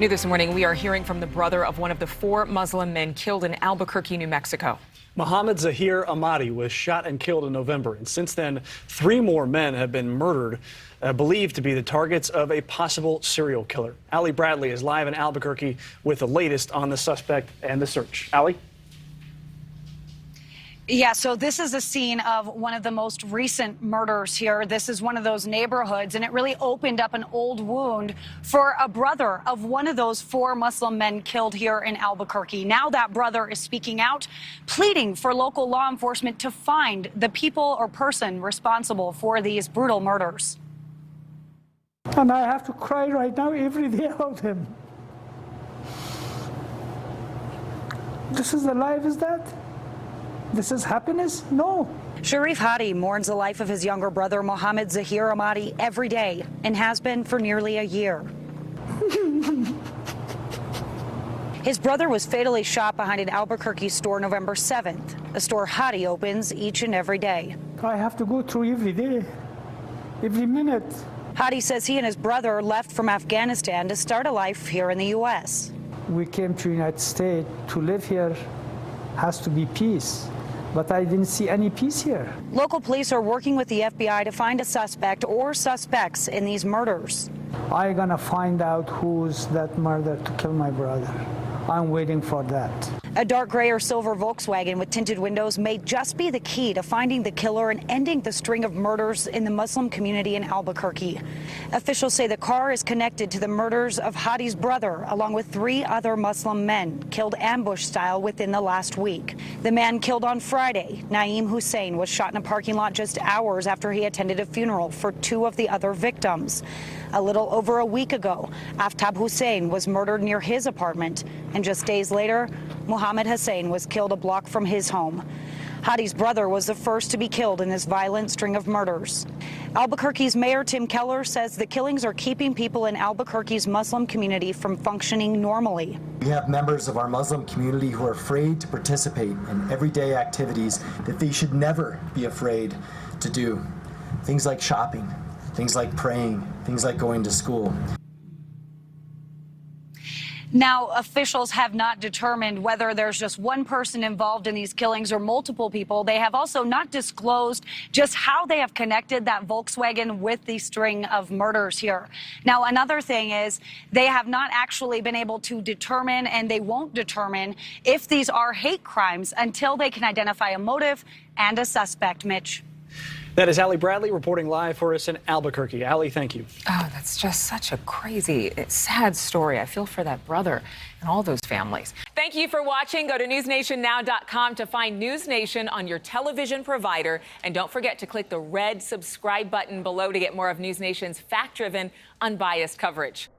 New this morning, we are hearing from the brother of one of the 4 Muslim men killed in Albuquerque, New Mexico. Mohammed Zahir Ahmadi was shot and killed in November, and since then, 3 more men have been murdered, believed to be the targets of a possible serial killer. Allie Bradley is live in Albuquerque with the latest on the suspect and the search. Allie? Yeah, so this is a scene of one of the most recent murders here. This is one of those neighborhoods, and it really opened up an old wound for a brother of one of those 4 Muslim men killed here in Albuquerque. Now that brother is speaking out, pleading for local law enforcement to find the people or person responsible for these brutal murders. And I have to cry right now every day about him. This is the life, is that? This is happiness? No. Sharif Hadi mourns the life of his younger brother, Mohammed Zahir Ahmadi, every day and has been for nearly a year. His brother was fatally shot behind an Albuquerque store November 7th, a store Hadi opens each and every day. I have to go through every day, every minute. Hadi says he and his brother left from Afghanistan to start a life here in the U.S. We came to the United States to live here. Has to be peace. But I didn't see any peace here. Local police are working with the FBI to find a suspect or suspects in these murders. I'm gonna find out who's that murder to kill my brother. I'm waiting for that. A dark gray or silver Volkswagen with tinted windows may just be the key to finding the killer and ending the string of murders in the Muslim community in Albuquerque. Officials say the car is connected to the murders of Hadi's brother, along with 3 other Muslim men killed ambush style within the last week. The man killed on Friday, Naeem Hussein, was shot in a parking lot just hours after he attended a funeral for 2 of the other victims. A little over a week ago, Aftab Hussein was murdered near his apartment, and just days later, Mohammed Hussein was killed a block from his home. Hadi's brother was the first to be killed in this violent string of murders. Albuquerque's Mayor Tim Keller says the killings are keeping people in Albuquerque's Muslim community from functioning normally. We have members of our Muslim community who are afraid to participate in everyday activities that they should never be afraid to do. Things like shopping, things like praying, things like going to school. Now, officials have not determined whether there's just one person involved in these killings or multiple people. They have also not disclosed just how they have connected that Volkswagen with the string of murders here. Now, another thing is they have not actually been able to determine, and they won't determine, if these are hate crimes until they can identify a motive and a suspect. Mitch. That is Allie Bradley reporting live for us in Albuquerque. Allie, thank you. Oh, that's just such a crazy, sad story. I feel for that brother and all those families. Thank you for watching. Go to newsnationnow.com to find News Nation on your television provider. And don't forget to click the red subscribe button below to get more of News Nation's fact-driven, unbiased coverage.